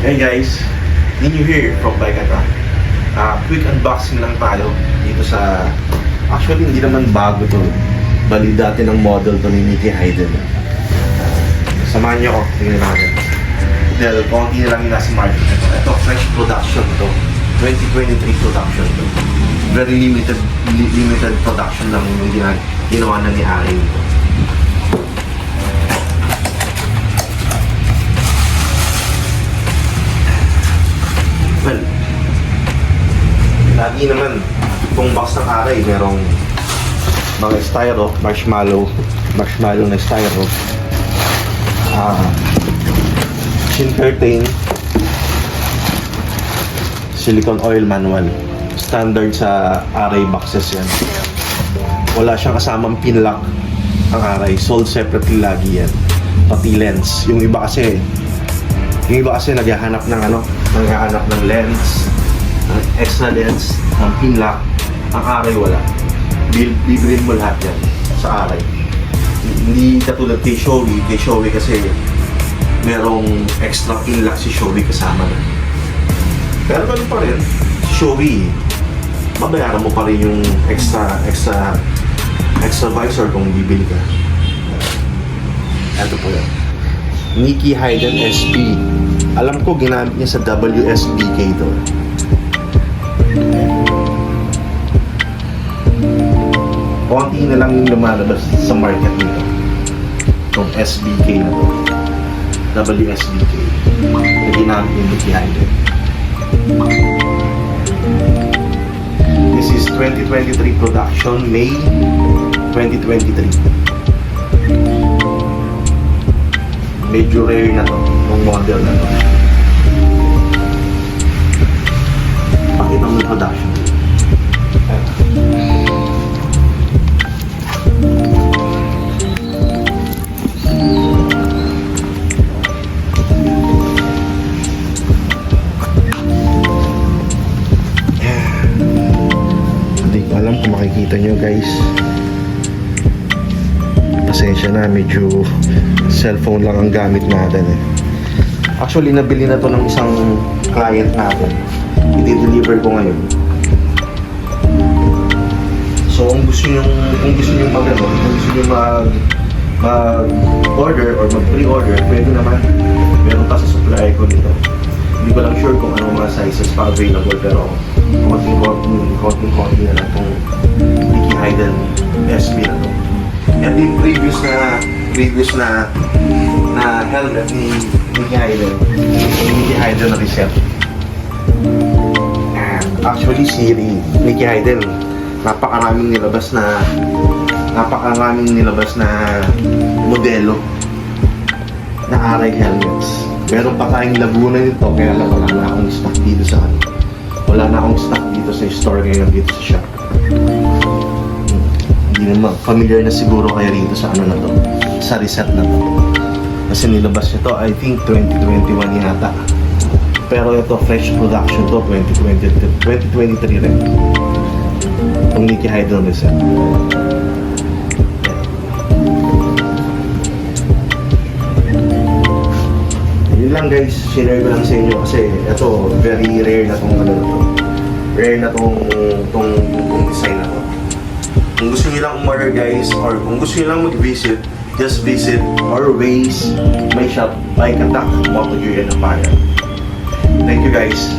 Hey guys, new here from Baikata. Quick unboxing lang tayo dito sa... Actually, hindi naman bago to. Bali dati ng model to ni Nicky Hayden. Samahan niyo ako, tingnan natin. Dahil konti na lang yung nasa market nito. Ito, fresh production to. 2023 production to. Very limited production lang yung ginawa na ni Ari nito. Well, lagi naman itong box ng Aray merong mga styro, marshmallow na styro, chin curtain, silicone oil manual. Standard sa Aray boxes yan. Wala siyang kasamang pin lock ang Aray, sold separately lagi yan, pati lens. Yung iba kasi naghahanap ng lens, ng extra lens, ng pin lock. Ang Aray wala. Bibilin mo lahat yan sa Aray. Hindi katulad kay Shoei. Kay Shoei kasi merong extra pin lock si Shoei kasama na. Pero ganun pa rin, si Shoei, mabayaran mo pa rin yung extra visor kung bibili ka. Ito po yan. Nicky Hayden SP. Alam ko ginamit niya sa WSBK to. Konti na lang yung lumalabas sa market nito. Itong SBK na to. WSBK. Na ginamit ni Nicky Hayden. This is 2023 production, May 2023. Medyo rare na to, yung model na to. Pakita mo yung production. Hindi ko alam kung makikita nyo guys. Pasensya na, medyo cellphone lang ang gamit natin eh. Actually, nabili na to ng isang client natin. I-deliver ko ngayon. So, kung gusto nyo mag-order or mag-pre-order, pwede naman. Meron pa sa supplier ko nito. Hindi ko lang sure kung anong mga sizes pa available, pero konting-konti na lang itong Nicky Hayden SP na to. Yan din previous na helmet ni Nicky Hayden. Nicky Hayden na reset. And actually si Nicky Hayden, napakaraming nilabas na modelo na Aray helmets. Meron pa tayong Laguna nito, kaya lang wala na akong stock dito sa store ngayon dito sa shop. Hindi naman familiar na siguro kayo rito sa ano na to, sa reset na to. Kasi nilabas nito, I think 2021 yata. Pero ito, fresh production to, 2023 rin. Itong Nicky Hayden reset. Yun lang guys, share ko lang sa inyo kasi ito, very rare na tong ano na to. Rare na tong design na to. Kung gusto nyo lang umorder guys, or kung gusto nyo lang mag-visit, just visit our ways, my shop, Baikata, Moto Gear and Apparel. Thank you guys.